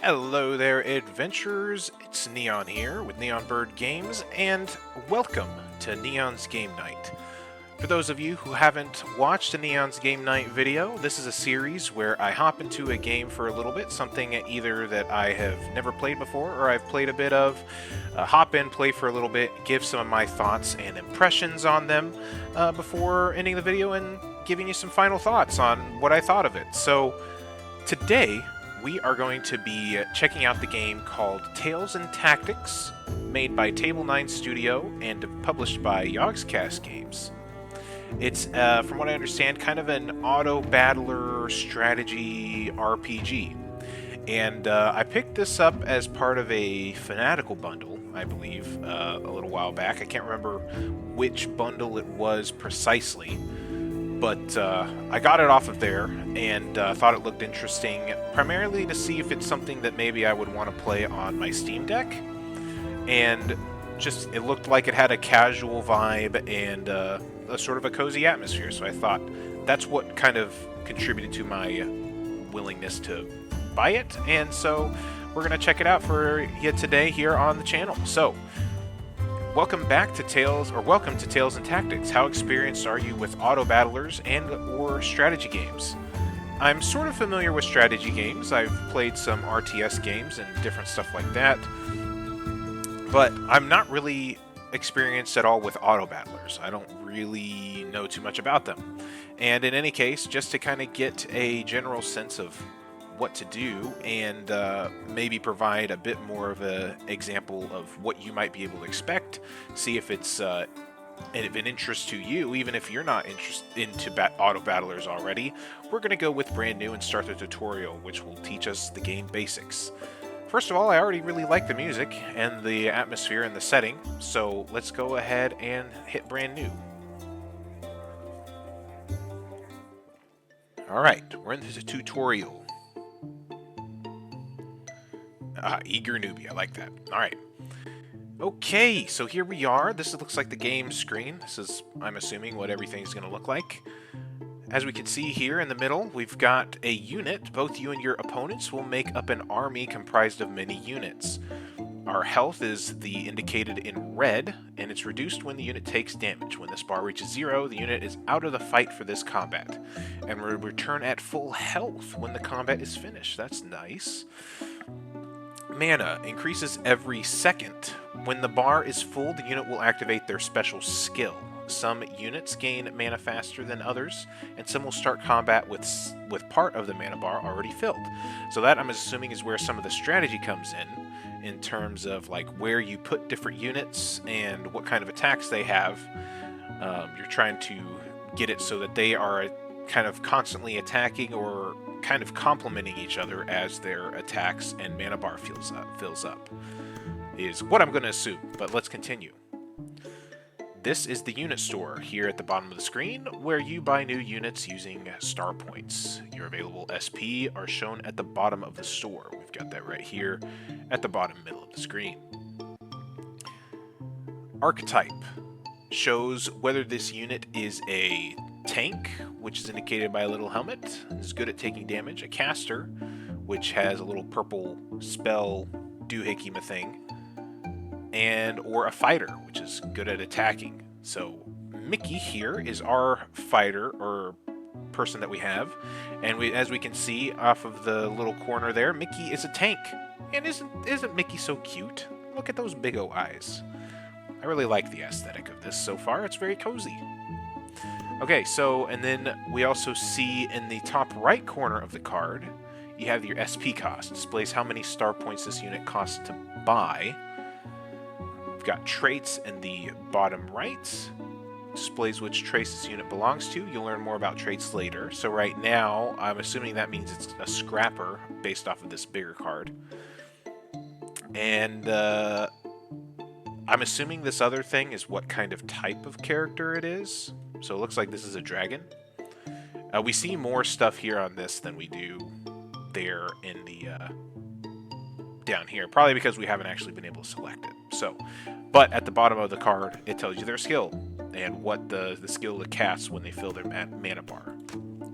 Hello there, adventurers. It's Neon here with Neon Bird Games, and welcome to Neon's Game Night. For those of you who haven't watched a Neon's Game Night video, this is a series where I hop into a game for a little bit, something either that I have never played before or I've played a bit of, hop in, play for a little bit, give some of my thoughts and impressions on them before ending the video and giving you some final thoughts on what I thought of it. So today, we are going to be checking out the game called Tales and Tactics, made by Table 9 Studio and published by Yogscast Games. It's, from what I understand, kind of an auto-battler strategy RPG. And I picked this up as part of a Fanatical bundle, I believe, a little while back. I can't remember which bundle it was precisely. But I got it off of there and thought it looked interesting, primarily to see if it's something that maybe I would want to play on my Steam Deck. And just, it looked like it had a casual vibe and a sort of a cozy atmosphere. So I thought that's what kind of contributed to my willingness to buy it. And so we're going to check it out for you today here on the channel. So welcome back to welcome to Tales and Tactics. How experienced are you with auto battlers and or strategy games? I'm sort of familiar with strategy games. I've played some RTS games and different stuff like that, but I'm not really experienced at all with auto battlers. I don't really know too much about them. And in any case, just to kind of get a general sense of what to do and maybe provide a bit more of an example of what you might be able to expect, see if it's of an interest to you, even if you're not into auto battlers already. We're going to go with brand new and start the tutorial, which will teach us the game basics. First of all, I already really like the music and the atmosphere and the setting, so let's go ahead and hit brand new. Alright, we're in the tutorial. Eager newbie, I like that. Alright. Okay, so here we are. This looks like the game screen. This is, I'm assuming, what everything's going to look like. As we can see here in the middle, we've got a unit. Both you and your opponents will make up an army comprised of many units. Our health is indicated in red, and it's reduced when the unit takes damage. When this bar reaches 0, the unit is out of the fight for this combat, and will return at full health when the combat is finished. That's nice. Mana increases every second. When the bar is full, the unit will activate their special skill. Some units gain mana faster than others, and some will start combat with part of the mana bar already filled. So that, I'm assuming, is where some of the strategy comes in terms of like where you put different units and what kind of attacks they have. You're trying to get it so that they are kind of constantly attacking or kind of complementing each other as their attacks and mana bar fills up, is what I'm going to assume, but let's continue. This is the unit store here at the bottom of the screen, where you buy new units using star points. Your available SP are shown at the bottom of the store. We've got that right here at the bottom middle of the screen. Archetype shows whether this unit is a tank, which is indicated by a little helmet, is good at taking damage, a caster, which has a little purple spell doohickey thing, and or a fighter, which is good at attacking. So Mickey here is our fighter or person that we have, and as we can see off of the little corner there, Mickey is a tank. And isn't Mickey so cute? Look at those big O eyes. I really like the aesthetic of this so far. It's very cozy. Okay, so, and then we also see in the top right corner of the card, you have your SP cost. It displays how many star points this unit costs to buy. We've got traits in the bottom right. Displays which traits this unit belongs to. You'll learn more about traits later. So right now, I'm assuming that means it's a scrapper based off of this bigger card. And I'm assuming this other thing is what kind of type of character it is. So it looks like this is a dragon. We see more stuff here on this than we do there in the down here. Probably because we haven't actually been able to select it. So, but at the bottom of the card, it tells you their skill and what the skill to cast when they fill their mana bar.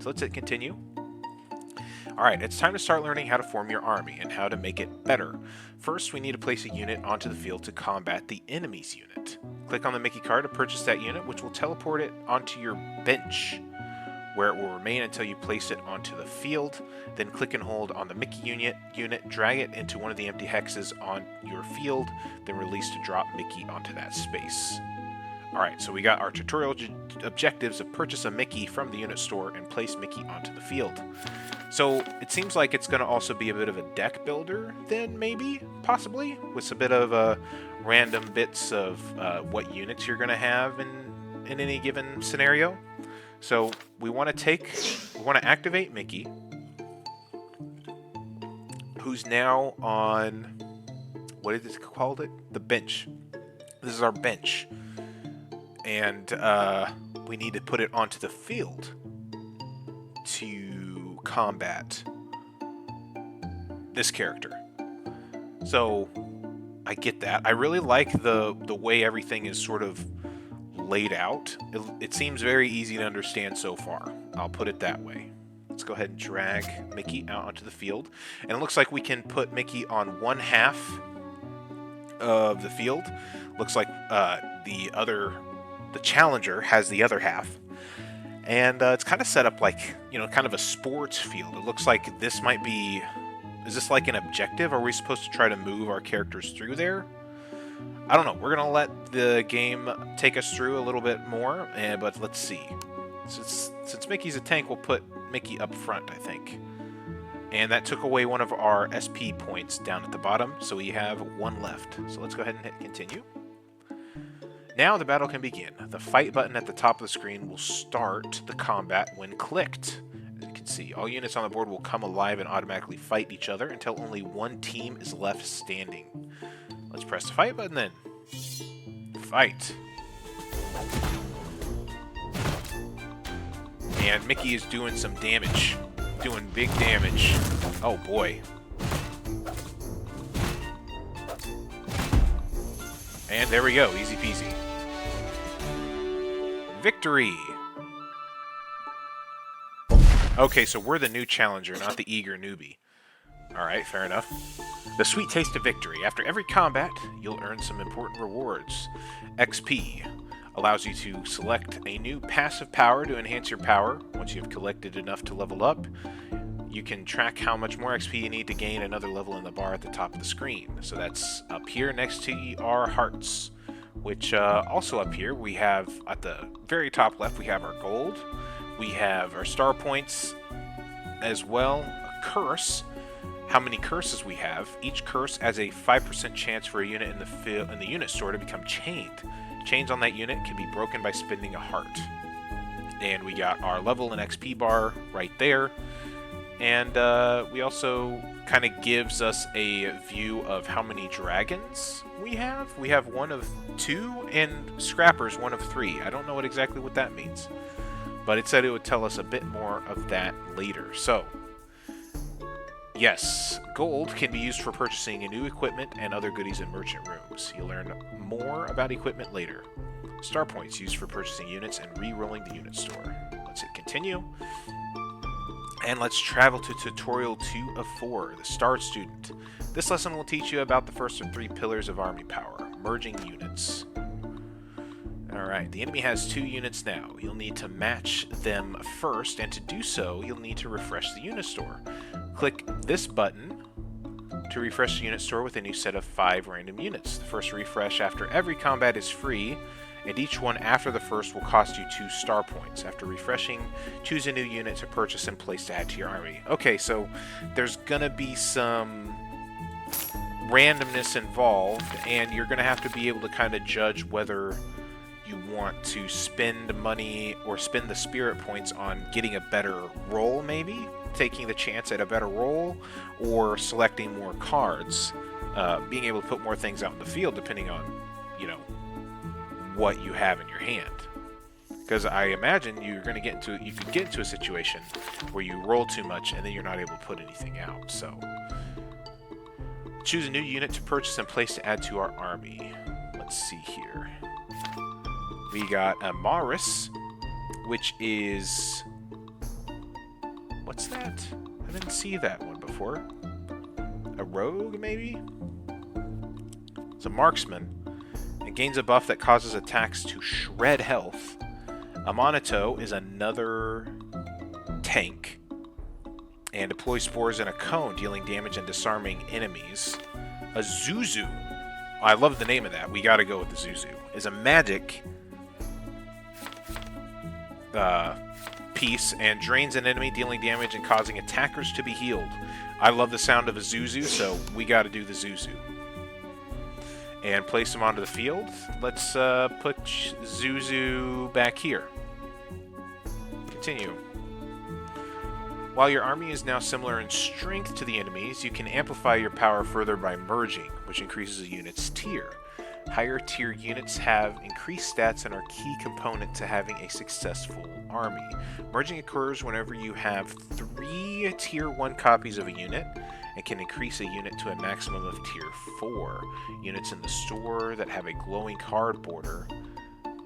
So let's hit continue. Alright, it's time to start learning how to form your army and how to make it better. First, we need to place a unit onto the field to combat the enemy's unit. Click on the Mickey card to purchase that unit, which will teleport it onto your bench, where it will remain until you place it onto the field. Then click and hold on the Mickey unit, drag it into one of the empty hexes on your field, then release to drop Mickey onto that space. Alright, so we got our tutorial objectives of purchase a Mickey from the unit store and place Mickey onto the field. So it seems like it's going to also be a bit of a deck builder then, maybe, possibly, with a bit of random bits of what units you're going to have in any given scenario. So we want to activate Mickey, who's now on, what is it called? The bench. This is our bench. And we need to put it onto the field to combat this character. So I get that. I really like the way everything is sort of laid out. It seems very easy to understand so far. I'll put it that way. Let's go ahead and drag Mickey out onto the field. And it looks like we can put Mickey on one half of the field. Looks like the challenger has the other half. And it's kind of set up like, kind of a sports field. It looks like this might be... Is this like an objective? Are we supposed to try to move our characters through there? I don't know. We're going to let the game take us through a little bit more, but let's see. Since Mickey's a tank, we'll put Mickey up front, I think. And that took away one of our SP points down at the bottom, so we have one left. So let's go ahead and hit continue. Now the battle can begin. The fight button at the top of the screen will start the combat when clicked. As you can see, all units on the board will come alive and automatically fight each other until only one team is left standing. Let's press the fight button then. Fight. And Mickey is doing some damage. Doing big damage. Oh boy. And there we go. Easy peasy. Victory! Okay, so we're the new challenger, not the eager newbie. Alright, fair enough. The sweet taste of victory. After every combat, you'll earn some important rewards. XP allows you to select a new passive power to enhance your power. Once you have collected enough to level up, you can track how much more XP you need to gain another level in the bar at the top of the screen. So that's up here next to our hearts. Which also up here we have at the very top left we have our gold, we have our star points as well, a curse, how many curses we have. Each curse has a 5% chance for a unit in the unit store to become chained. Chains on that unit can be broken by spending a heart. And we got our level and XP bar right there. And we also kind of gives us a view of how many dragons we have. We have one of 2 and scrappers one of 3. I don't know exactly what that means, but it said it would tell us a bit more of that later. So, yes, gold can be used for purchasing new equipment and other goodies in merchant rooms. You'll learn more about equipment later. Star points used for purchasing units and re-rolling the unit store. Let's hit continue. And let's travel to tutorial 2 of 4, the Star Student. This lesson will teach you about the first of 3 pillars of army power, merging units. Alright, the enemy has 2 units now. You'll need to match them first, and to do so, you'll need to refresh the unit store. Click this button to refresh the unit store with a new set of 5 random units. The first refresh after every combat is free, and each one after the first will cost you 2 star points. After refreshing, choose a new unit to purchase and place to add to your army. Okay, so there's gonna be some randomness involved, and you're gonna have to be able to kind of judge whether you want to spend money or spend the spirit points on getting a better roll, maybe taking the chance at a better roll, or selecting more cards, being able to put more things out in the field depending on you know, what you have in your hand. Because I imagine you could get into a situation where you roll too much and then you're not able to put anything out. So choose a new unit to purchase and place to add to our army. Let's see here. We got a Maris, which is... what's that? I didn't see that one before. A rogue, maybe? It's a marksman. It gains a buff that causes attacks to shred health. A Monito is another tank. And deploys spores in a cone, dealing damage and disarming enemies. A Zuzu. I love the name of that. We gotta go with the Zuzu. Is a magic piece and drains an enemy, dealing damage and causing attackers to be healed. I love the sound of a Zuzu, so we gotta do the Zuzu. And place them onto the field. Let's put Zuzu back here. Continue. While your army is now similar in strength to the enemies, you can amplify your power further by merging, which increases a unit's tier. Higher tier units have increased stats and are key component to having a successful army. Merging occurs whenever you have 3 tier 1 copies of a unit and can increase a unit to a maximum of tier 4. Units in the store that have a glowing card border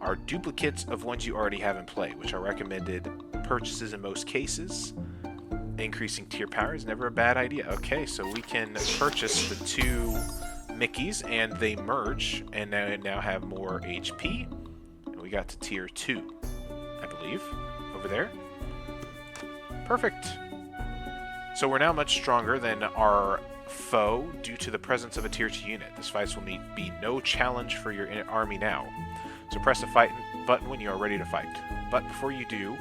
are duplicates of ones you already have in play, which are recommended purchases in most cases. Increasing tier power is never a bad idea. Okay, so we can purchase the 2 Mickeys and they merge and now have more HP. And we got to tier 2, I believe, over there. Perfect. So we're now much stronger than our foe due to the presence of a tier 2 unit. This fight will be no challenge for your army now. So press the fight button when you are ready to fight. But before you do,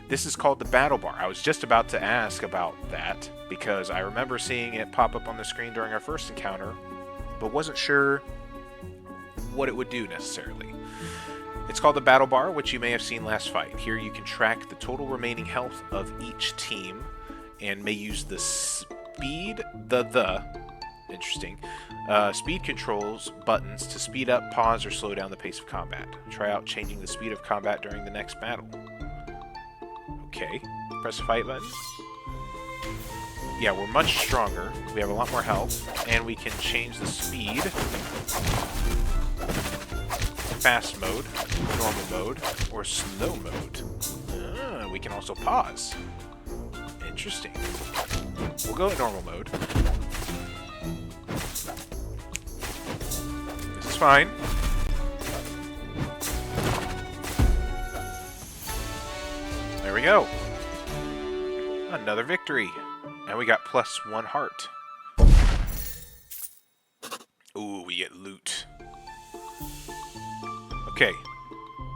this is called the battle bar. I was just about to ask about that because I remember seeing it pop up on the screen during our first encounter, but wasn't sure what it would do necessarily. It's called the battle bar, which you may have seen last fight. Here you can track the total remaining health of each team and may use the speed, speed controls buttons to speed up, pause, or slow down the pace of combat. Try out changing the speed of combat during the next battle. Okay, press the fight button. Yeah, we're much stronger. We have a lot more health, and we can change the speed. Fast mode, normal mode, or slow mode. We can also pause. Interesting. We'll go in normal mode. This is fine. There we go. Another victory. And we got +1 heart. Ooh, we get loot. Okay.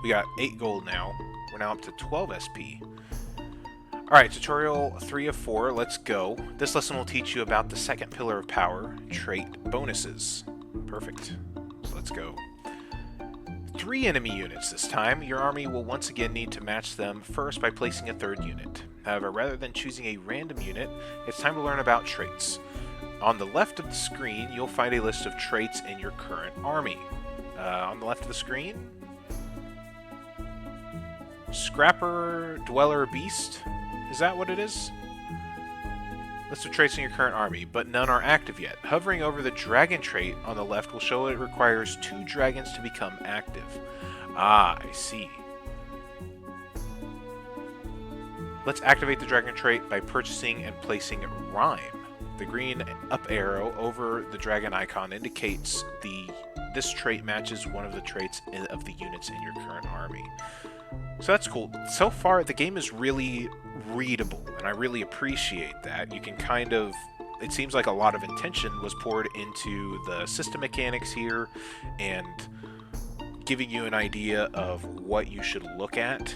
We got 8 gold now. We're now up to 12 SP. Alright, tutorial 3 of 4. Let's go. This lesson will teach you about the second pillar of power, trait bonuses. Perfect. So let's go. 3 enemy units this time. Your army will once again need to match them first by placing a 3rd unit. However, rather than choosing a random unit, it's time to learn about traits. On the left of the screen, you'll find a list of traits in your current army. On the left of the screen, Scrapper, Dweller, Beast. Is that what it is? List of traits in your current army, but none are active yet. Hovering over the dragon trait on the left will show it requires 2 dragons to become active. Ah, I see. Let's activate the dragon trait by purchasing and placing Rhyme. The green up arrow over the dragon icon indicates this trait matches one of the traits of the units in your current army. So that's cool. So far, the game is really readable, and I really appreciate that. You can kind of... It seems like a lot of intention was poured into the system mechanics here, and giving you an idea of what you should look at,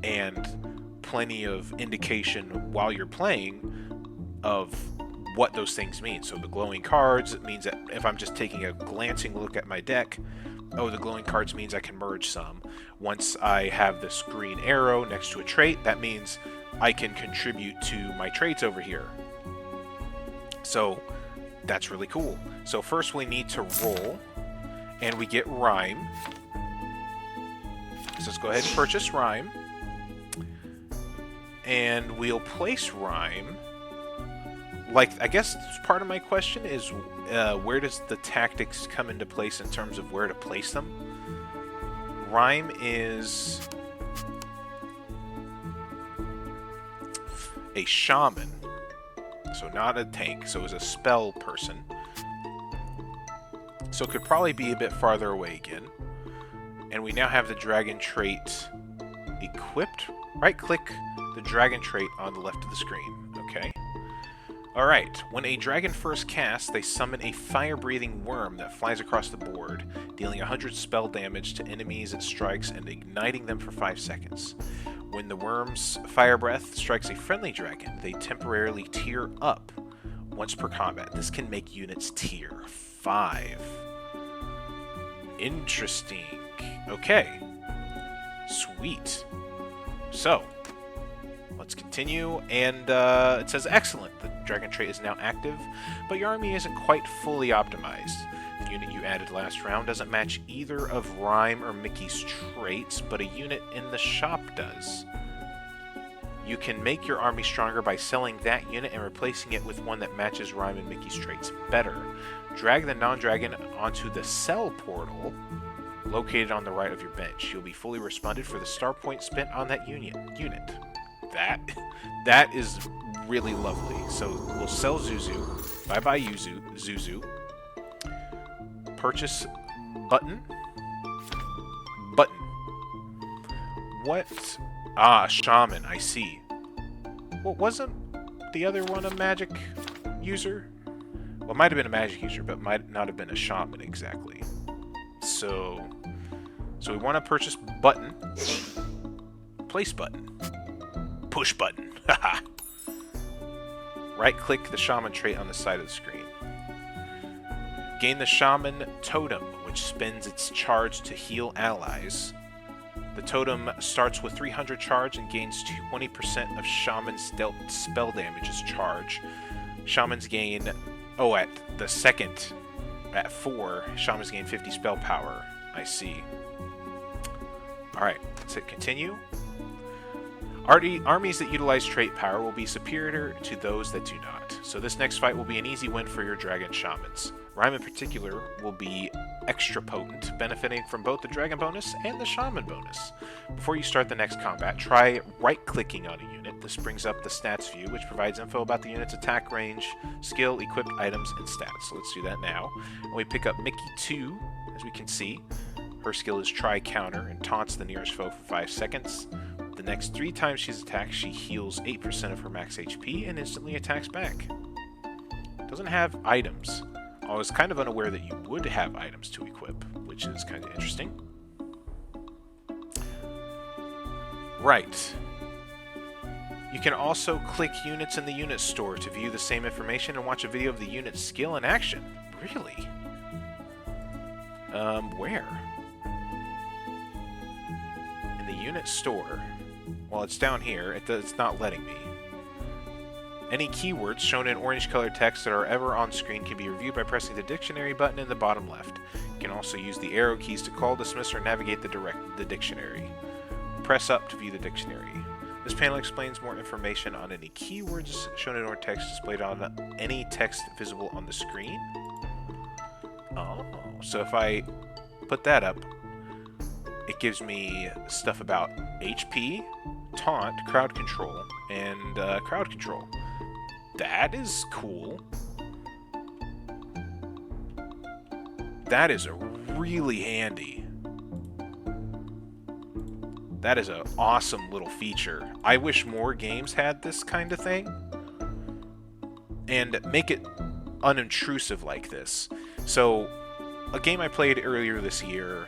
and plenty of indication while you're playing of what those things mean. So the glowing cards, it means that if I'm just taking a glancing look at my deck, oh, the glowing cards means I can merge some. Once I have this green arrow next to a trait, that means I can contribute to my traits over here. So that's really cool. So first we need to roll, And we get Rhyme. So let's go ahead and purchase Rhyme. And we'll place Rhyme. Like, I guess part of my question is, where does the tactics come into place in terms of where to place them? Rhyme is a shaman, so not a tank, so is a spell person. So it could probably be a bit farther away again. And we now have the dragon trait equipped. Right-click the dragon trait on the left of the screen. Okay. Alright, when a dragon first casts, they summon a fire-breathing worm that flies across the board, dealing 100 spell damage to enemies it strikes and igniting them for 5 seconds. When the worm's fire breath strikes a friendly dragon, they temporarily tear up once per combat. This can make units tier 5. Interesting. Okay. Sweet. So, let's continue, and it says excellent. The dragon trait is now active, but your army isn't quite fully optimized. The unit you added last round doesn't match either of Rhyme or Mickey's traits, but a unit in the shop does. You can make your army stronger by selling that unit and replacing it with one that matches Rhyme and Mickey's traits better. Drag the non-dragon onto the sell portal located on the right of your bench. You'll be fully responded for the star point spent on that unit. That is really lovely. So we'll sell Zuzu. Bye-bye, Zuzu. Purchase button. What? Ah, shaman, I see. Well, wasn't the other one a magic user? Well, it might have been a magic user, but might not have been a shaman exactly. So we want to purchase button. Place button. Push button. Haha. Right-click the shaman trait on the side of the screen. Gain the shaman totem, which spends its charge to heal allies. The totem starts with 300 charge and gains 20% of shaman's dealt spell damage as charge. Shamans gain... Oh, at the second, at 4, shamans gain 50 spell power. I see. Alright, let's hit continue. Armies that utilize trait power will be superior to those that do not. So this next fight will be an easy win for your dragon shamans. Rhyme in particular will be extra potent, benefiting from both the dragon bonus and the shaman bonus. Before you start the next combat, try right-clicking on a unit. This brings up the stats view, which provides info about the unit's attack range, skill, equipped items, and stats. So let's do that now. And we pick up Mickey 2, as we can see. Her skill is try counter and taunts the nearest foe for 5 seconds. The next 3 times she's attacked, she heals 8% of her max HP and instantly attacks back. Doesn't have items. I was kind of unaware that you would have items to equip, which is kind of interesting. Right. You can also click units in the unit store to view the same information and watch a video of the unit's skill in action. Really? Where? In the unit store. Well, it's down here. It's not letting me. Any keywords shown in orange-colored text that are ever on screen can be reviewed by pressing the dictionary button in the bottom left. You can also use the arrow keys to call, dismiss, or navigate the dictionary. Press up to view the dictionary. This panel explains more information on any keywords shown in orange text displayed on any text visible on the screen. Oh, so if I put that up, it gives me stuff about HP, taunt, crowd control, and crowd control. That is cool. That is really handy. That is an awesome little feature. I wish more games had this kind of thing. And make it unintrusive like this. So, a game I played earlier this year,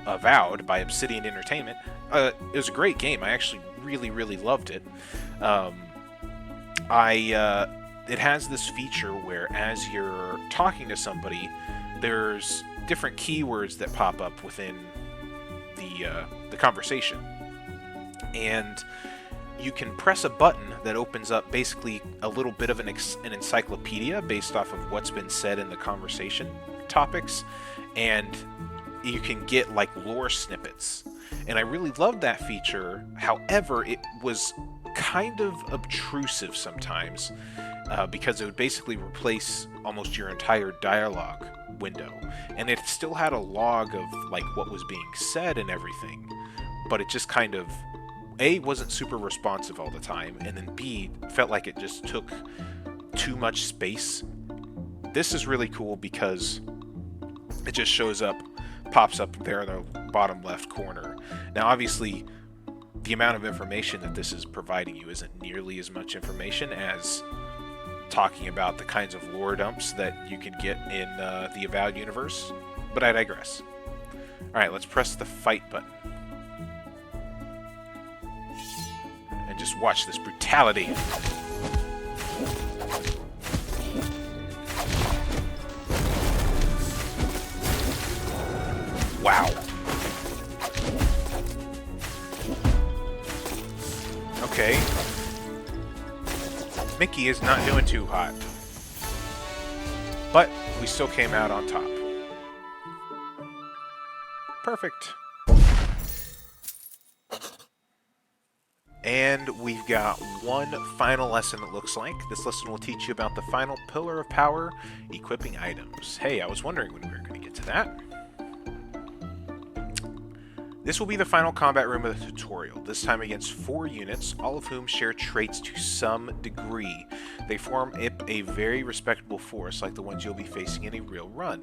Avowed by Obsidian Entertainment, it was a great game. I actually really loved it. It has this feature where as you're talking to somebody, there's different keywords that pop up within the conversation. And you can press a button that opens up basically a little bit of an encyclopedia based off of what's been said in the conversation topics, and you can get like lore snippets. And I really loved that feature. However, it was kind of obtrusive sometimes, because it would basically replace almost your entire dialogue window. And it still had a log of like what was being said and everything, but it just kind of, A, wasn't super responsive all the time, and then B, felt like it just took too much space. This is really cool because it just shows up, pops up there in the bottom left corner. Now obviously the amount of information that this is providing you isn't nearly as much information as talking about the kinds of lore dumps that you can get in the Avowed universe, but I digress. Alright, let's press the fight button. And just watch this brutality. Wow. Okay. Mickey is not doing too hot. But we still came out on top. Perfect. And we've got one final lesson, it looks like. This lesson will teach you about the final pillar of power, equipping items. Hey, I was wondering when we were going to get to that. This will be the final combat room of the tutorial, this time against 4 units, all of whom share traits to some degree. They form up a very respectable force like the ones you'll be facing in a real run.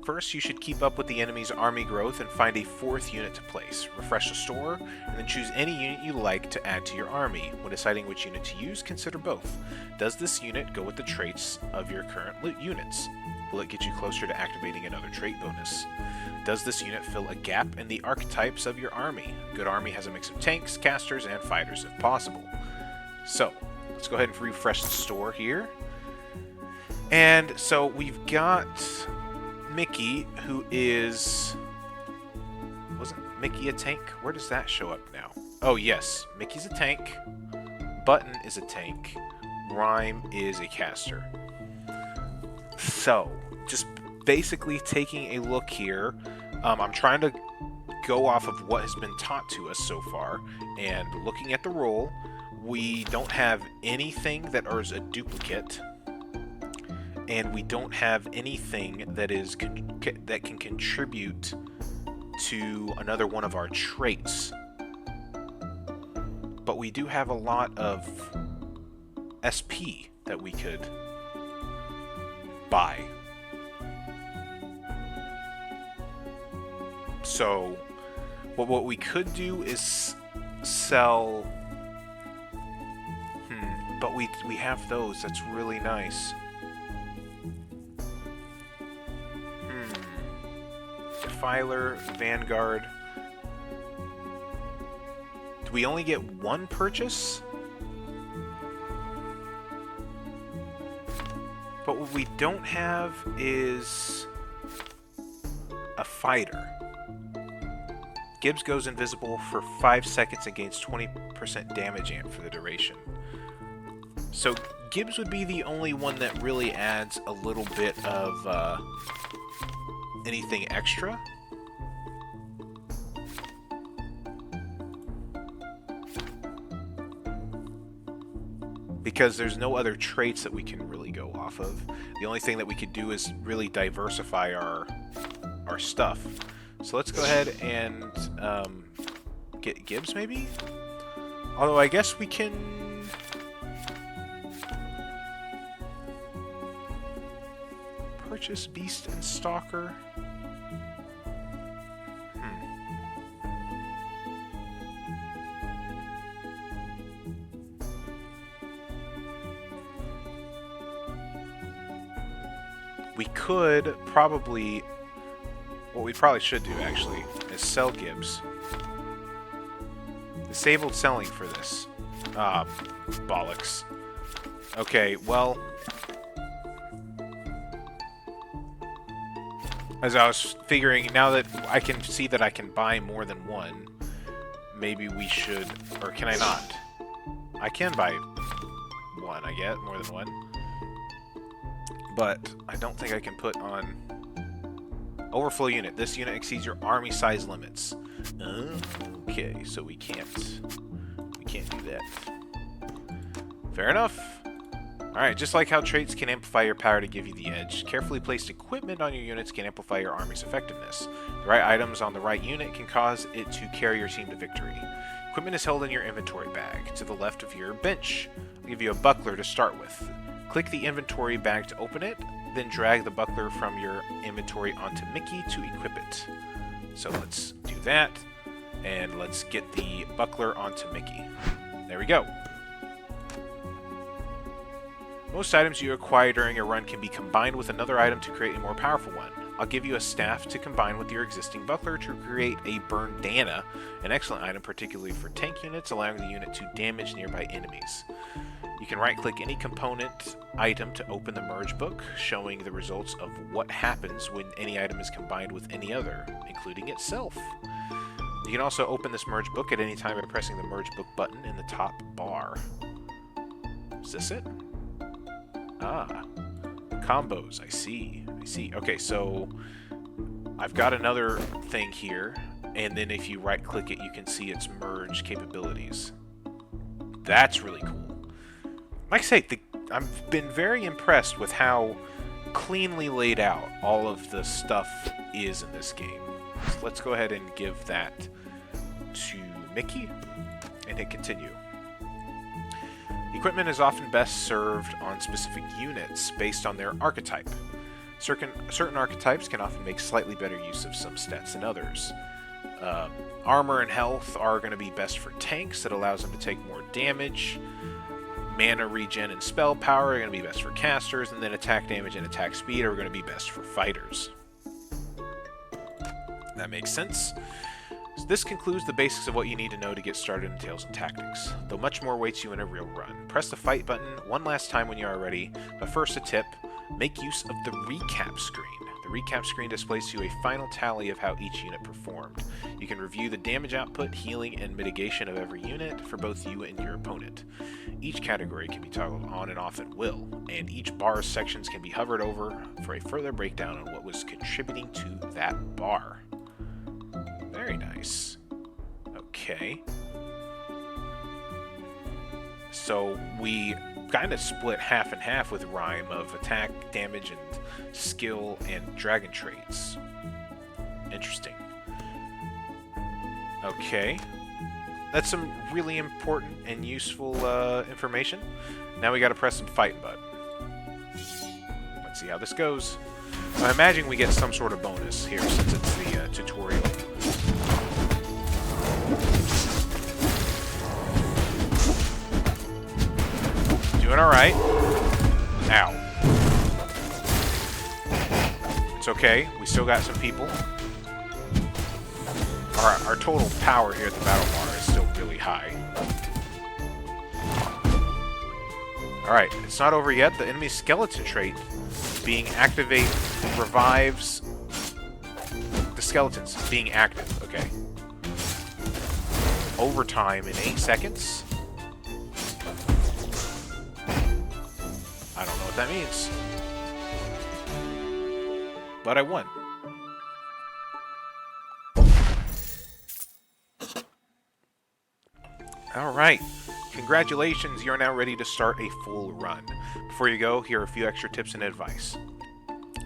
First, you should keep up with the enemy's army growth and find a 4th unit to place. Refresh the store, and then choose any unit you like to add to your army. When deciding which unit to use, consider both. Does this unit go with the traits of your current units? Will it get you closer to activating another trait bonus? Does this unit fill a gap in the archetypes of your army? A good army has a mix of tanks, casters, and fighters if possible. So, let's go ahead and refresh the store here. And so we've got Mickey, who is... Wasn't Mickey a tank? Where does that show up now? Oh yes, Mickey's a tank. Button is a tank. Rhyme is a caster. So, just basically taking a look here, I'm trying to go off of what has been taught to us so far, and looking at the roll, we don't have anything that is a duplicate, and we don't have anything that is that can contribute to another one of our traits. But we do have a lot of SP that we could buy. So what we could do is sell... but we have those. That's really nice. Defiler, Vanguard. Do we only get one purchase? But what we don't have is a fighter. Gibbs goes invisible for 5 seconds and gains 20% damage amp for the duration. So Gibbs would be the only one that really adds a little bit of anything extra. Because there's no other traits that we can really go off of. The only thing that we could do is really diversify our stuff. So let's go ahead and get Gibbs, maybe? Although I guess we can... purchase Beast and Stalker. We could probably... what we probably should do, actually, is sell Gibbs. Disabled selling for this. Ah, bollocks. Okay, well... as I was figuring, now that I can see that I can buy more than one, maybe we should... or can I not? I can buy one, I get, more than one. But I don't think I can put on Overflow unit. This unit exceeds your army size limits. Okay, so we can't do that. Fair enough. Alright, just like how traits can amplify your power to give you the edge, carefully placed equipment on your units can amplify your army's effectiveness. The right items on the right unit can cause it to carry your team to victory. Equipment is held in your inventory bag, to the left of your bench. I'll give you a buckler to start with. Click the inventory bag to open it, then drag the buckler from your inventory onto Mickey to equip it. So let's do that, and let's get the buckler onto Mickey. There we go. Most items you acquire during a run can be combined with another item to create a more powerful one. I'll give you a staff to combine with your existing buckler to create a bandana, an excellent item particularly for tank units, allowing the unit to damage nearby enemies. You can right-click any component item to open the merge book, showing the results of what happens when any item is combined with any other, including itself. You can also open this merge book at any time by pressing the merge book button in the top bar. Is this it? Ah, combos. I see. Okay, so I've got another thing here, and then if you right-click it, you can see its merge capabilities. That's really cool. Like I say, I've been very impressed with how cleanly laid out all of the stuff is in this game. So let's go ahead and give that to Mickey and hit continue. Equipment is often best served on specific units based on their archetype. Certain archetypes can often make slightly better use of some stats than others. Armor and health are going to be best for tanks. That allows them to take more damage. Mana regen and spell power are going to be best for casters, and then attack damage and attack speed are going to be best for fighters. That makes sense. So this concludes the basics of what you need to know to get started in Tales and Tactics, though much more awaits you in a real run. Press the fight button one last time when you are ready, but first a tip, make use of the recap screen. The recap screen displays to you a final tally of how each unit performed. You can review the damage output, healing, and mitigation of every unit for both you and your opponent. Each category can be toggled on and off at will, and each bar's sections can be hovered over for a further breakdown on what was contributing to that bar. Very nice. Okay. So we kind of split half and half with Rhyme of attack, damage, and skill, and dragon traits. Interesting. Okay. That's some really important and useful information. Now we gotta press some fighting button. Let's see how this goes. I imagine we get some sort of bonus here since it's the tutorial. Doing alright. Ow. It's okay. We still got some people. Our total power here at the battle bar is still really high. Alright, it's not over yet. The enemy skeleton trait being activate revives the skeletons being active. Okay. Overtime in 8 seconds. I don't know what that means. But I won. Alright. Congratulations, you're now ready to start a full run. Before you go, here are a few extra tips and advice.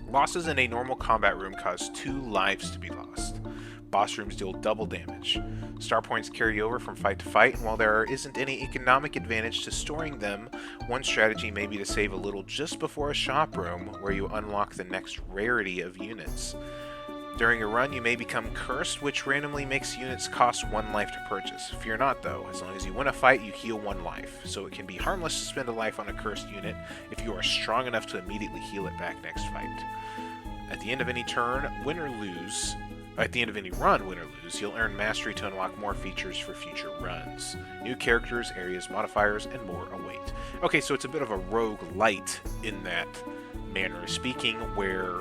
Losses in a normal combat room cause 2 lives to be lost. Boss rooms deal double damage. Star points carry over from fight to fight, and while there isn't any economic advantage to storing them, one strategy may be to save a little just before a shop room, where you unlock the next rarity of units. During a run, you may become cursed, which randomly makes units cost 1 life to purchase. Fear not, though. As long as you win a fight, you heal 1 life, so it can be harmless to spend a life on a cursed unit if you are strong enough to immediately heal it back next fight. At the end of any turn, win or lose... At the end of any run, win or lose, you'll earn mastery to unlock more features for future runs. New characters, areas, modifiers, and more await. Okay, so it's a bit of a roguelite in that manner of speaking, where,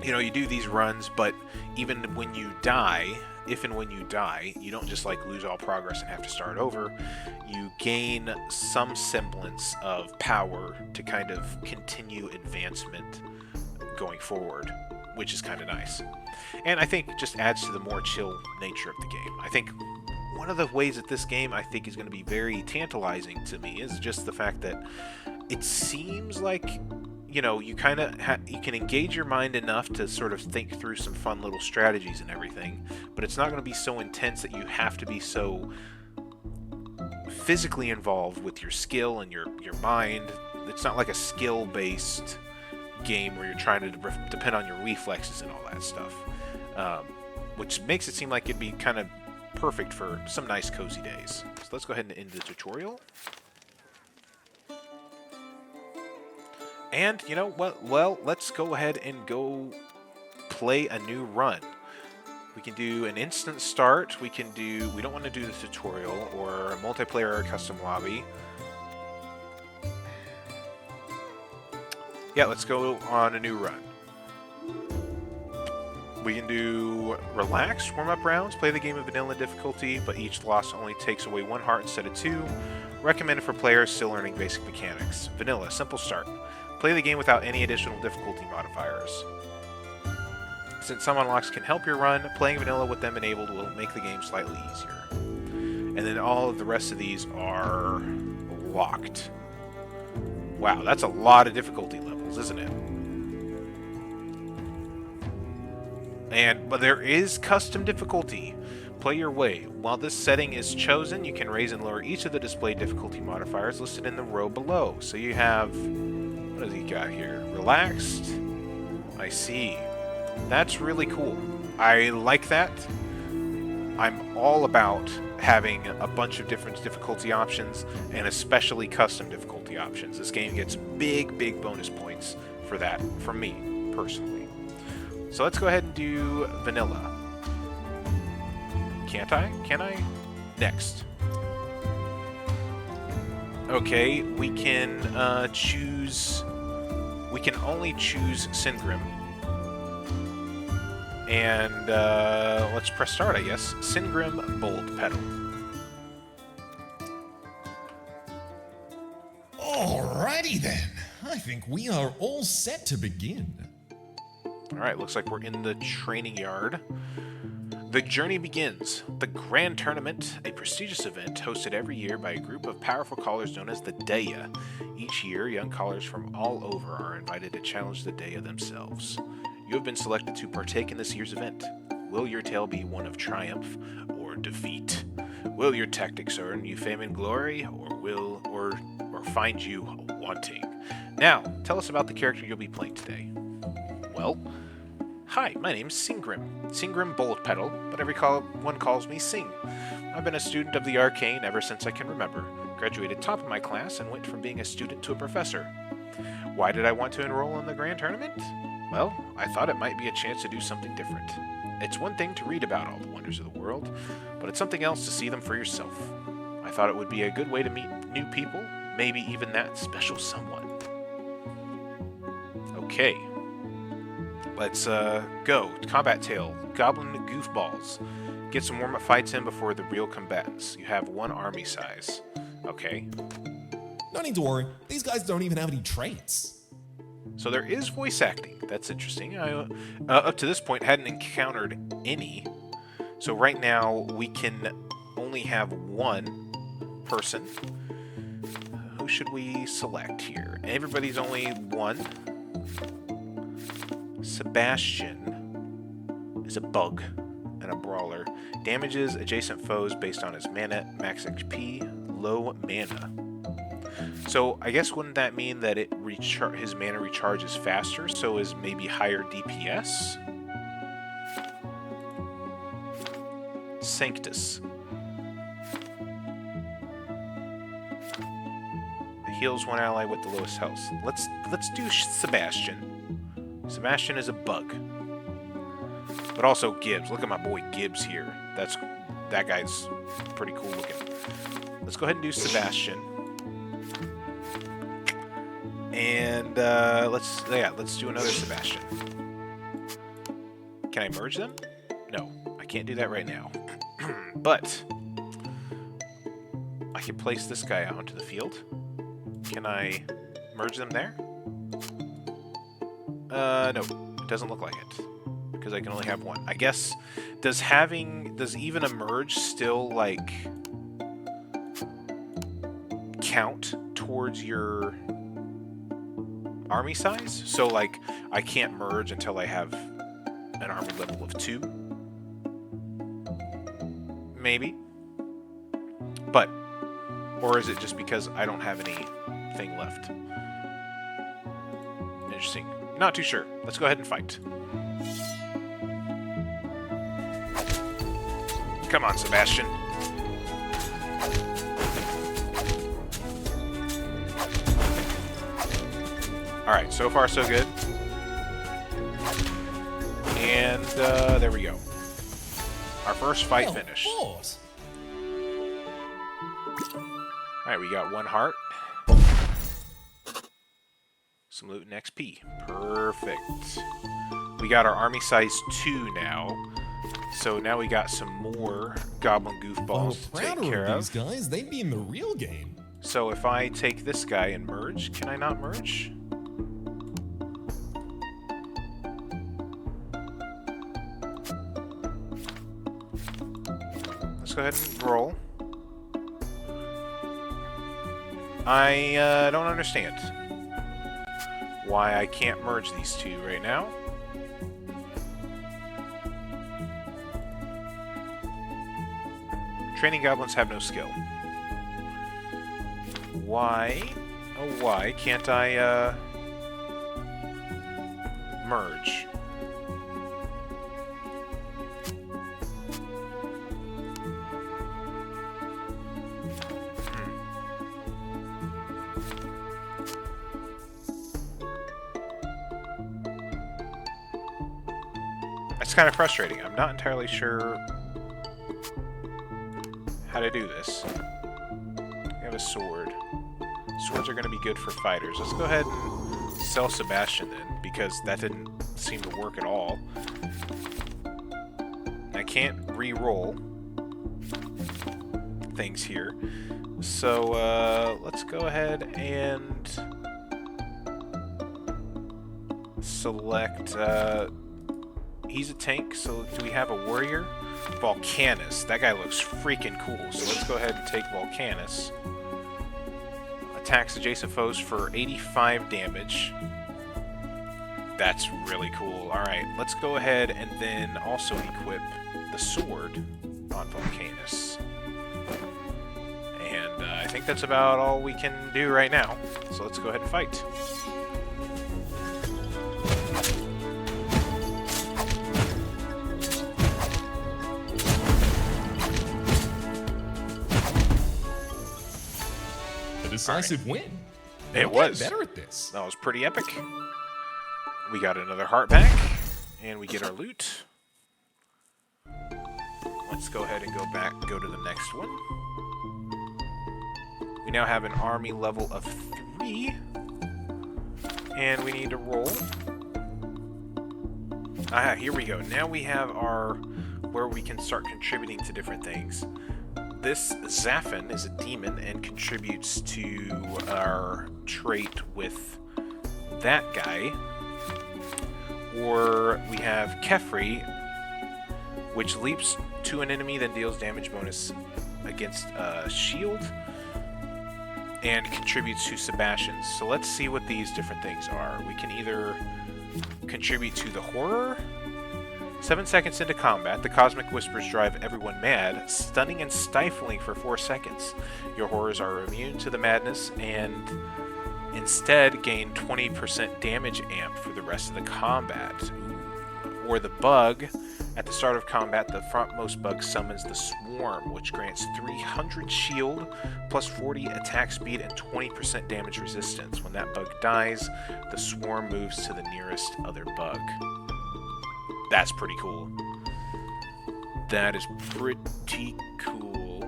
you know, you do these runs, but even when you die, if and when you die, you don't just like lose all progress and have to start over. You gain some semblance of power to kind of continue advancement going forward. which is kind of nice. And I think it just adds to the more chill nature of the game. I think one of the ways that this game I think is going to be very tantalizing to me is just the fact that it seems like, you know, you kind of you can engage your mind enough to sort of think through some fun little strategies and everything, but it's not going to be so intense that you have to be so physically involved with your skill and your mind. It's not like a skill-based game where you're trying to depend on your reflexes and all that stuff, which makes it seem like it'd be kind of perfect for some nice cozy days. So let's go ahead and end the tutorial. And you know what? Well, let's go ahead and go play a new run. We can do an instant start. We don't want to do the tutorial or a multiplayer or custom lobby. Yeah, let's go on a new run. We can do relaxed warm-up rounds, play the game of vanilla difficulty, but each loss only takes away 1 heart instead of 2. Recommended for players still learning basic mechanics. Vanilla, simple start. Play the game without any additional difficulty modifiers. Since some unlocks can help your run, playing vanilla with them enabled will make the game slightly easier. And then all of the rest of these are locked. Wow, that's a lot of difficulty levels, isn't it? But there is custom difficulty. Play your way. While this setting is chosen, you can raise and lower each of the displayed difficulty modifiers listed in the row below. So you have, what does he got here? Relaxed. I see. That's really cool. I like that. I'm all about having a bunch of different difficulty options, and especially custom difficulty options. This game gets big bonus points for that, from me, personally. So let's go ahead and do vanilla. Can't I? Can I? Next. Okay, we can choose... We can only choose Singrim. And let's press start, I guess. Singrim Bold Pedal. Alrighty then. I think we are all set to begin. Alright, looks like we're in the training yard. The journey begins. The Grand Tournament, a prestigious event hosted every year by a group of powerful callers known as the Daya. Each year, young callers from all over are invited to challenge the Daya themselves. You have been selected to partake in this year's event. Will your tale be one of triumph or defeat? Will your tactics earn you fame and glory, or find you wanting? Now, tell us about the character you'll be playing today. Well, hi, my name's Singrim Bold Pedal, but everyone calls me Sing. I've been a student of the arcane ever since I can remember. Graduated top of my class and went from being a student to a professor. Why did I want to enroll in the Grand Tournament? Well, I thought it might be a chance to do something different. It's one thing to read about all the wonders of the world, but it's something else to see them for yourself. I thought it would be a good way to meet new people, maybe even that special someone. Okay. Let's go. Combat Tale. Goblin Goofballs. Get some warm-up fights in before the real combatants. You have 1 army size. Okay. No need to worry. These guys don't even have any traits. So there is voice acting. That's interesting. I, up to this point, hadn't encountered any. So right now, we can only have 1 person. Who should we select here? Everybody's only 1. Sebastian is a bug and a brawler. Damages adjacent foes based on his mana, max HP, low mana. So I guess wouldn't that mean that his mana recharges faster, so is maybe higher DPS? Sanctus. Heals 1 ally with the lowest health. Let's do Sebastian. Sebastian is a bug. But also Gibbs. Look at my boy Gibbs here. That guy's pretty cool looking. Let's go ahead and do Sebastian. And let's do another Sebastian. Can I merge them? No, I can't do that right now. But I can place this guy out into the field. Can I merge them there? No. Doesn't look like it. Because I can only have one. I guess, does even a merge still, like, count towards your army size? So, like, I can't merge until I have an army level of 2? Maybe. But, or is it just because I don't have anything left? Interesting. Not too sure. Let's go ahead and fight. Come on, Sebastian. Alright, so far so good. And there we go. Our first fight finished. Alright, we got 1 heart. Some loot and XP. Perfect. We got our army size 2 now. So now we got some more Goblin Goofballs to take care of. These guys, they'd be in the real game. So if I take this guy and merge, can I not merge? Let's go ahead and roll. I don't understand why I can't merge these two right now. Training goblins have no skill. Why? Oh, why can't I, merge? That's kind of frustrating. I'm not entirely sure how to do this. We have a sword. Swords are going to be good for fighters. Let's go ahead and sell Sebastian then, because that didn't seem to work at all. I can't re-roll things here. So let's go ahead and select... he's a tank, so do we have a warrior? Volcanus. That guy looks freaking cool, so let's go ahead and take Volcanus. Attacks adjacent foes for 85 damage. That's really cool. Alright, let's go ahead and then also equip the sword on Volcanus. And I think that's about all we can do right now. So let's go ahead and fight. Decisive win. It was. Better at this. That was pretty epic. We got another heart back, and we get our loot. Let's go ahead and go to the next one. We now have an army level of 3, and we need to roll. Ah, here we go. Now we have our where we can start contributing to different things. This Zaffin is a demon and contributes to our trait with that guy. Or we have Kefri, which leaps to an enemy, then deals damage bonus against a shield, and contributes to Sebastian's. So let's see what these different things are. We can either contribute to the horror. 7 seconds into combat, the cosmic whispers drive everyone mad, stunning and stifling for 4 seconds. Your horrors are immune to the madness and instead gain 20% damage amp for the rest of the combat. Ooh. Or the bug. At the start of combat, the frontmost bug summons the swarm, which grants 300 shield, plus 40 attack speed and 20% damage resistance. When that bug dies, the swarm moves to the nearest other bug. That's pretty cool. That is pretty cool.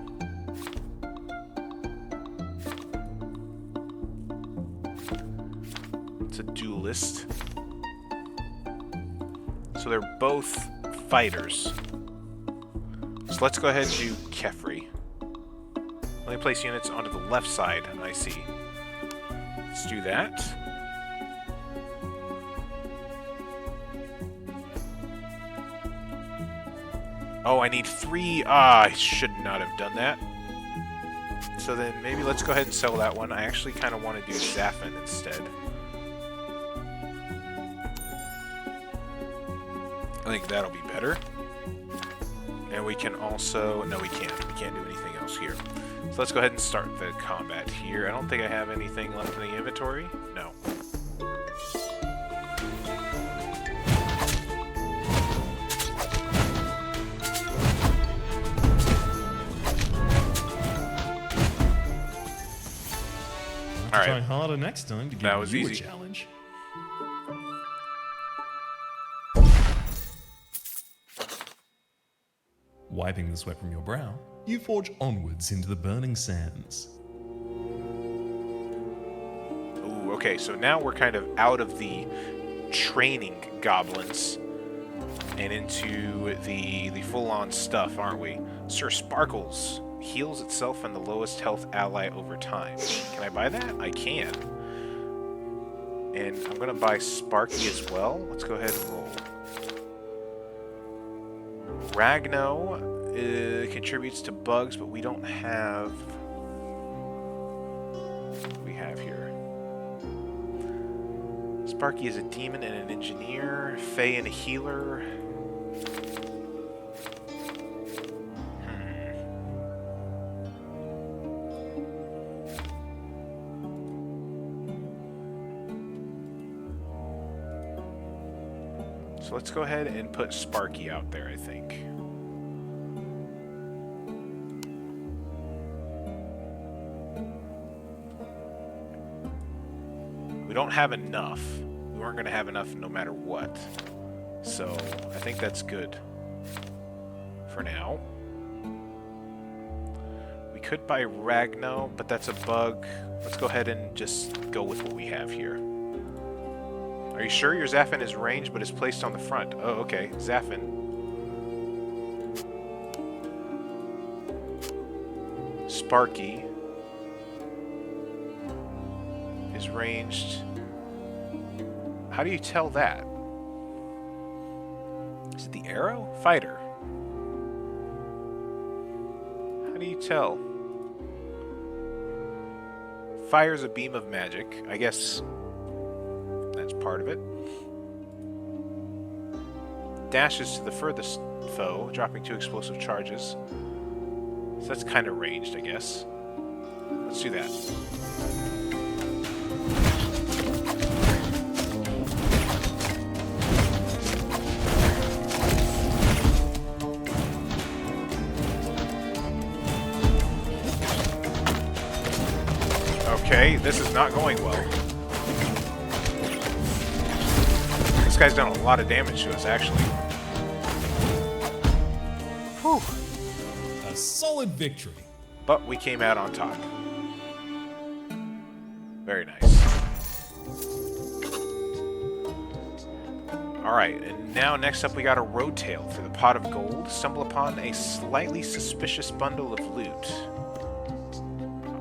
It's a duelist. So they're both fighters. So let's go ahead and do Kefri. Let me place units onto the left side. I see. Let's do that. Oh, I need 3. Ah, I should not have done that. So then maybe let's go ahead and sell that one. I actually kind of want to do Zaffin instead. I think that'll be better. And we can also... No, we can't. We can't do anything else here. So let's go ahead and start the combat here. I don't think I have anything left in the inventory. No. All right. Try harder next time to give you a challenge. Wiping the sweat from your brow, you forge onwards into the burning sands. Ooh, okay, so now we're kind of out of the training goblins and into the full-on stuff, aren't we? Sir Sparkles heals itself and the lowest health ally over time. Can I buy that? I can. And I'm going to buy Sparky as well. Let's go ahead and roll. Ragno contributes to bugs, but we don't have... What do we have here? Sparky is a demon and an engineer. Faye and a healer. So let's go ahead and put Sparky out there, I think. We don't have enough. We weren't going to have enough no matter what. So I think that's good for now. We could buy Ragno, but that's a bug. Let's go ahead and just go with what we have here. Are you sure your Zaffin is ranged but is placed on the front? Oh, okay. Zaffin. Sparky is ranged. How do you tell that? Is it the arrow? Fighter. How do you tell? Fires a beam of magic. I guess that's part of it. Dashes to the furthest foe, dropping 2 explosive charges. So that's kind of ranged, I guess. Let's do that. Okay, this is not going well. This guy's done a lot of damage to us, actually. Whew. A solid victory. But we came out on top. Very nice. Alright, and now next up we got a road tail. Through the pot of gold, stumble upon a slightly suspicious bundle of loot.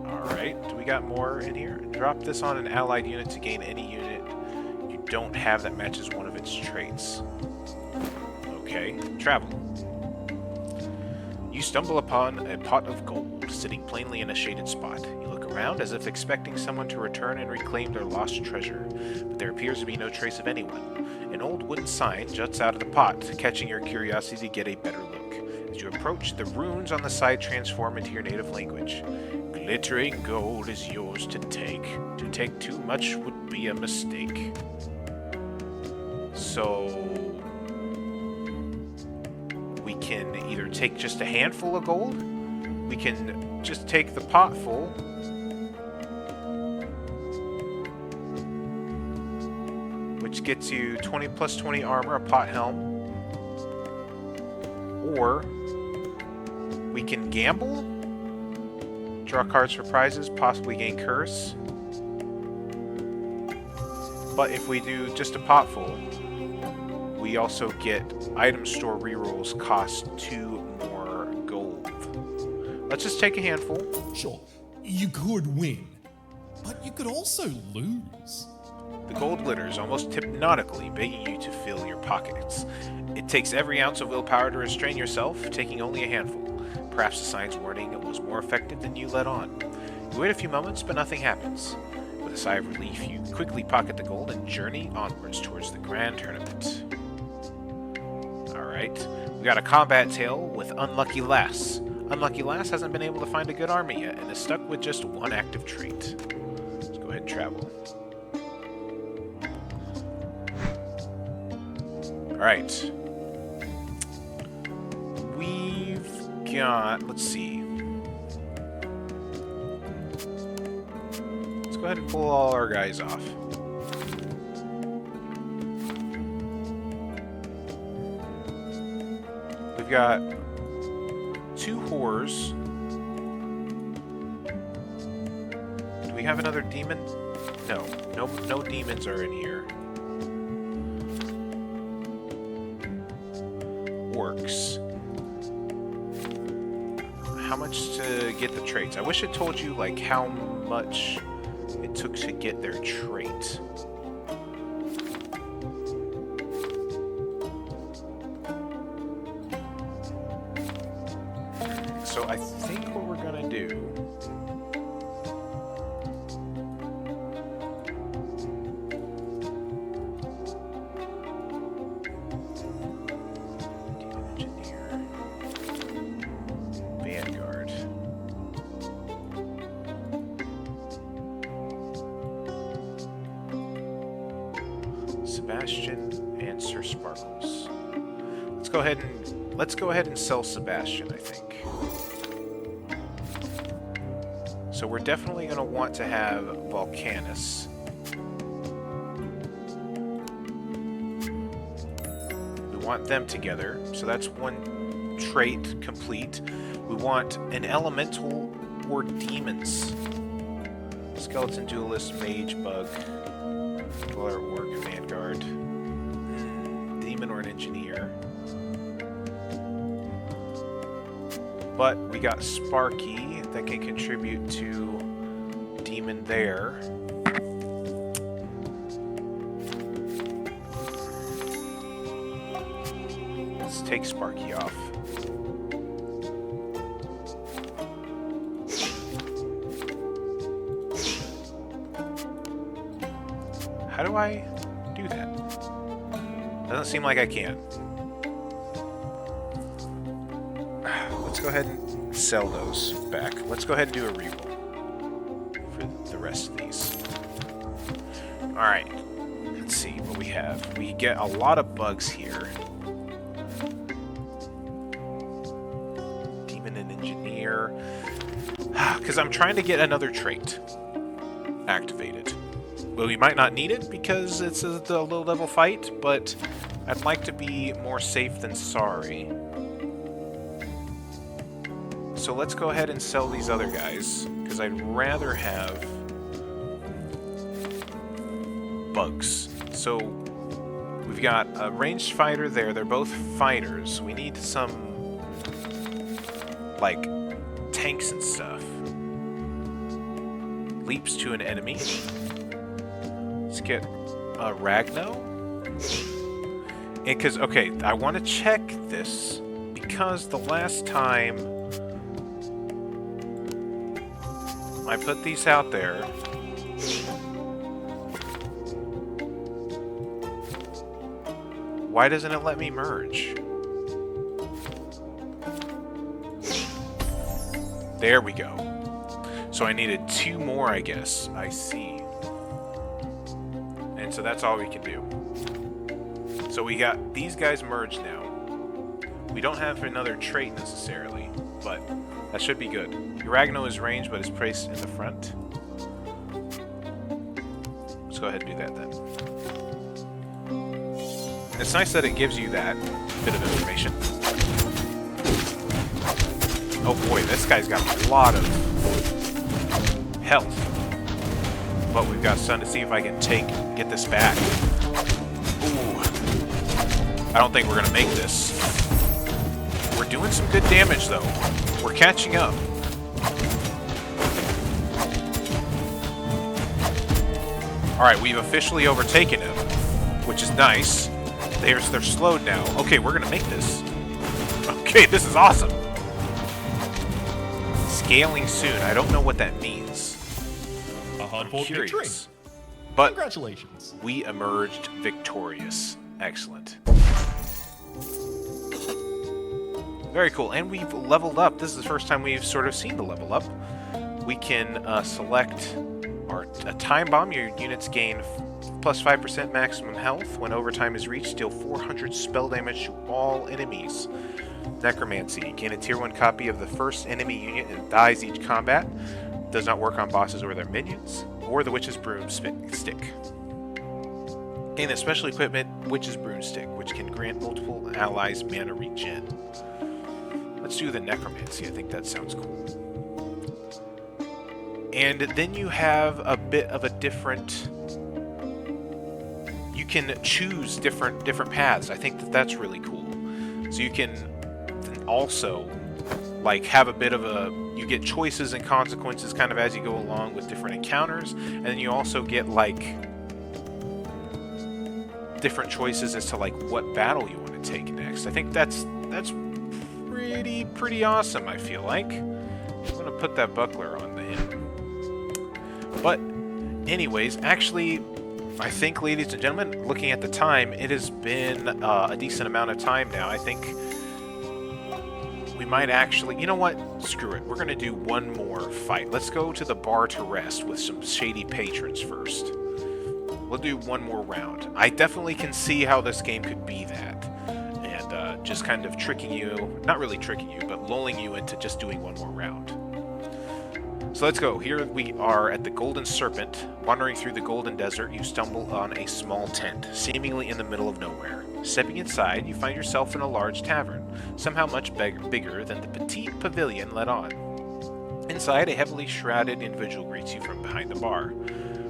Alright, do we got more in here? Drop this on an allied unit to gain any unit you don't have that matches one of its traits. Okay, travel. You stumble upon a pot of gold, sitting plainly in a shaded spot. You look around as if expecting someone to return and reclaim their lost treasure, but there appears to be no trace of anyone. An old wooden sign juts out of the pot, catching your curiosity to get a better look. As you approach, the runes on the side transform into your native language. Glittering gold is yours to take. To take too much would be a mistake. So we can either take just a handful of gold, we can just take the pot full, which gets you 20 plus 20 armor, a pot helm, or we can gamble, draw cards for prizes, possibly gain curse. But if we do just a pot full, we also get item store rerolls cost 2 more gold. Let's just take a handful. Sure, you could win, but you could also lose. The gold glitters, almost hypnotically, begging you to fill your pockets. It takes every ounce of willpower to restrain yourself, taking only a handful. Perhaps the sign's warning was more effective than you let on. You wait a few moments, but nothing happens. With a sigh of relief, you quickly pocket the gold and journey onwards towards the grand tournament. Alright, we got a combat tale with Unlucky Lass. Unlucky Lass hasn't been able to find a good army yet, and is stuck with just one active trait. Let's go ahead and travel. Alright. We've got... let's see. Let's go ahead and pull all our guys off. We've got 2 whores. Do we have another demon? No demons are in here. Orcs. How much to get the traits? I wish it told you like how much it took to get their trait. So I think what we're gonna do Sebastian and Sir Sparkles. Let's go ahead and sell Sebastian, I think. So we're definitely going to want to have Volcanus. We want them together, so that's one trait complete. We want an elemental or demons. Skeleton, duelist, mage, bug, dweller, orc, vanguard, demon or an engineer. But we got Sparky that can contribute to demon there. Let's take Sparky off. How do I do that? Doesn't seem like I can. Let's go ahead and sell those back. Let's go ahead and do a reroll for the rest of these. Alright. Let's see what we have. We get a lot of bugs here. Demon and engineer. Because I'm trying to get another trait activated. Well, we might not need it because it's a low-level fight, but I'd like to be more safe than sorry. So let's go ahead and sell these other guys, because I'd rather have bugs. So we've got a ranged fighter there. They're both fighters. We need some, like, tanks and stuff. Leaps to an enemy. Let's get Ragno. Because, okay, I want to check this because the last time I put these out there, why doesn't it let me merge? There we go. So I needed 2 more, I guess. I see. And so that's all we can do. So we got these guys merged now. We don't have another trait necessarily, but that should be good. Uragno is ranged, but is placed in the front. Let's go ahead and do that then. It's nice that it gives you that bit of information. Oh boy, this guy's got a lot of health. But we've got Sun to see if I can get this back. Ooh. I don't think we're gonna make this. We're doing some good damage though. We're catching up. Alright, we've officially overtaken him, which is nice. They're slowed now. Okay, we're gonna make this. Okay, this is awesome. Scaling soon. I don't know what that means. A hard-fought victory. Curious. But Congratulations. we emerged victorious. Excellent. Very cool. And we've leveled up. This is the first time we've sort of seen the level up. We can select a time bomb. Your units gain plus 5% maximum health. When overtime is reached, deal 400 spell damage to all enemies. Necromancy. Gain a tier 1 copy of the first enemy unit and dies each combat. Does not work on bosses or their minions. Or the Witch's Broomstick. Gain the special equipment Witch's Broomstick, which can grant multiple allies mana regen. Let's do the Necromancy. I think that sounds cool. And then you have a bit of a different... You can choose different paths. I think that's really cool. So you can also like have a bit of a... You get choices and consequences kind of as you go along with different encounters, and then you also get like different choices as to like what battle you want to take next. I think that's pretty awesome, I feel like. I'm gonna put that buckler on him. But anyways, actually, I think, ladies and gentlemen, looking at the time, it has been a decent amount of time now. I think we might actually... You know what? Screw it. We're going to do one more fight. Let's go to the bar to rest with some shady patrons first. We'll do one more round. I definitely can see how this game could be that. And just kind of tricking you... Not really tricking you, but lulling you into just doing one more round. So let's go. Here we are at the Golden Serpent. Wandering through the Golden Desert, you stumble on a small tent, seemingly in the middle of nowhere. Stepping inside, you find yourself in a large tavern, somehow much bigger than the petite pavilion let on. Inside, a heavily shrouded individual greets you from behind the bar.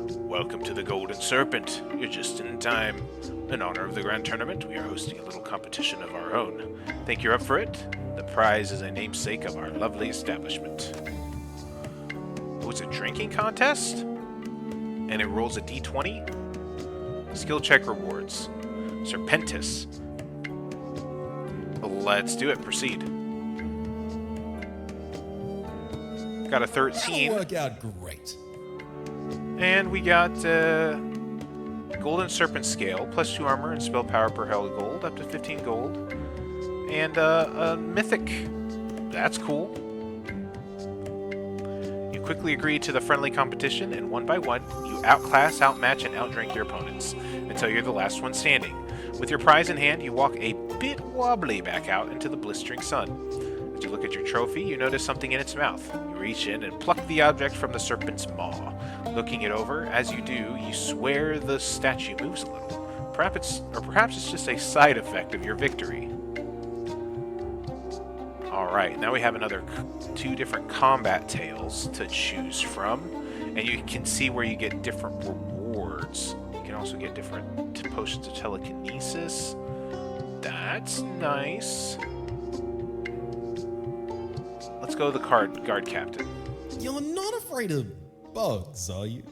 Welcome to the Golden Serpent. You're just in time. In honor of the grand tournament, we are hosting a little competition of our own. Think you're up for it? The prize is a namesake of our lovely establishment. Oh, it's a drinking contest? And it rolls a d20? Skill check rewards. Serpentis. Let's do it. Proceed. Got a 13. That'll work out great. And we got Golden Serpent Scale, plus 2 armor and spell power per held gold, up to 15 gold. And a Mythic. That's cool. You quickly agree to the friendly competition, and one by one, you outclass, outmatch, and outdrink your opponents, until you're the last one standing. With your prize in hand, you walk a bit wobbly back out into the blistering sun. As you look at your trophy, you notice something in its mouth. You reach in and pluck the object from the serpent's maw. Looking it over, as you do, you swear the statue moves a little. Perhaps it's just a side effect of your victory. Alright, now we have another 2 different combat tales to choose from. And you can see where you get different rewards. You can also get different potions of telekinesis. That's nice. Let's go to the guard captain. You're not afraid of bugs, are you?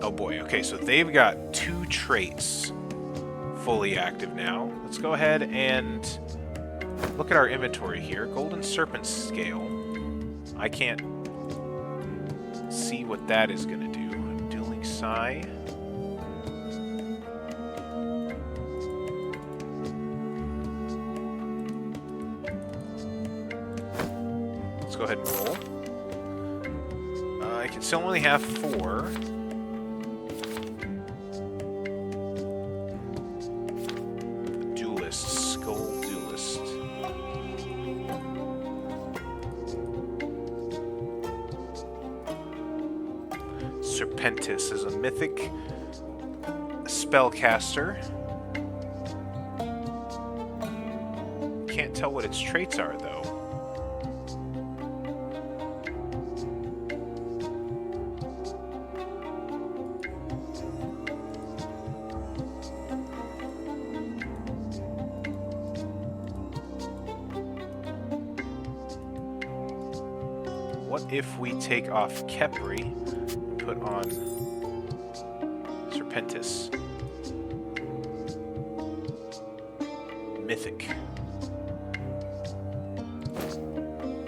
Oh boy, okay, so they've got 2 traits fully active now. Let's go ahead and look at our inventory here. Golden Serpent Scale. I can't see what that is going to do. Dueling Sigh. Let's go ahead and roll. I can still only have 4. Duelist. Skull Duelist. Serpentis is a mythic spellcaster. Can't tell what its traits are, though. what if we take off Kepri and put on Serpentis? Mythic.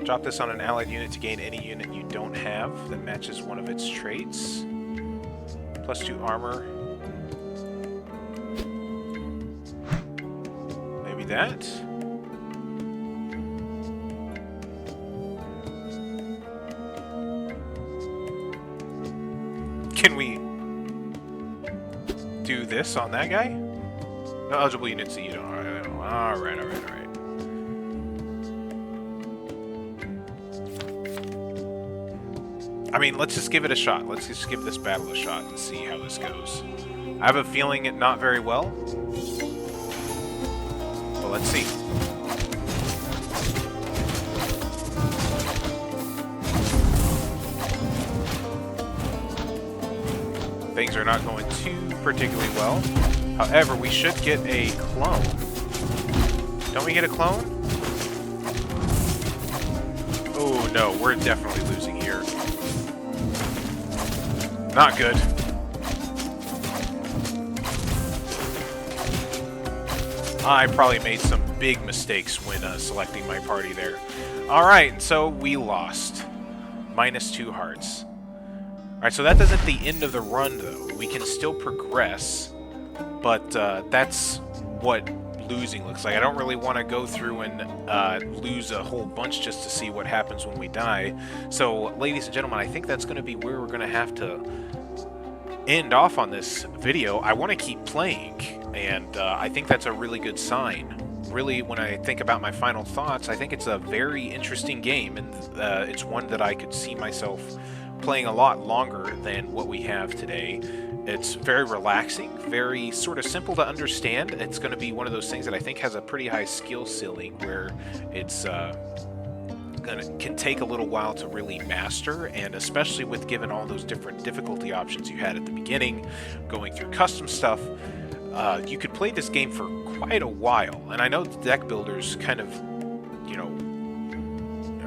Drop this on an allied unit to gain any unit you don't have that matches one of its traits. +2 armor. Maybe that. Can we do this on that guy? No eligible units that you don't. Alright. I mean, let's just give it a shot. Let's just give this battle a shot and see how this goes. I have a feeling it not very well. But let's see. Things are not going too particularly well. However, we should get a clone. Don't we get a clone? Oh no, we're definitely losing here. Not good. I probably made some big mistakes when selecting my party there. Alright, and so we lost. -2 hearts. Alright, so that isn't the end of the run, though. We can still progress, but that's what losing looks like. I don't really want to go through and lose a whole bunch just to see what happens when we die. So, ladies and gentlemen, I think that's going to be where we're going to have to end off on this video. I want to keep playing, and I think that's a really good sign. Really, when I think about my final thoughts, I think it's a very interesting game, and it's one that I could see myself playing a lot longer than what we have today. It's very relaxing, very sort of simple to understand. It's going to be one of those things that I think has a pretty high skill ceiling, where it's can take a little while to really master, and especially with given all those different difficulty options you had at the beginning, going through custom stuff, you could play this game for quite a while. And I know the deck builders kind of, you know,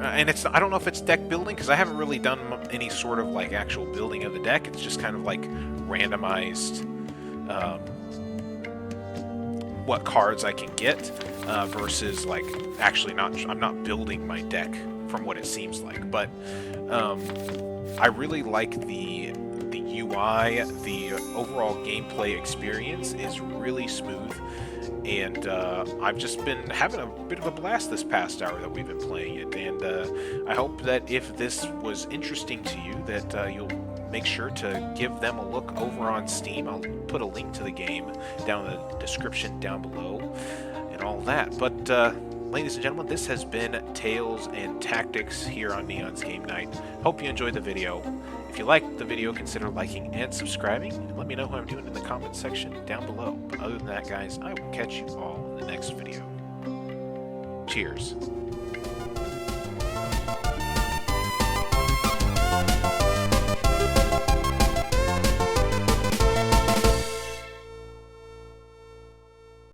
and I don't know if it's deck building, because I haven't really done any sort of like actual building of the deck. It's just kind of like randomized what cards I can get versus like actually I'm not building my deck from what it seems like. But I really like the UI, the overall gameplay experience is really smooth. And I've just been having a bit of a blast this past hour that we've been playing it, and I hope that if this was interesting to you, that you'll make sure to give them a look over on Steam. I'll put a link to the game down in the description down below and all that. But ladies and gentlemen, this has been Tales and Tactics here on Neon's Game Night. Hope you enjoyed the video. If you liked the video, consider liking and subscribing, and let me know how I'm doing in the comments section down below. But other than that, guys, I will catch you all in the next video. Cheers.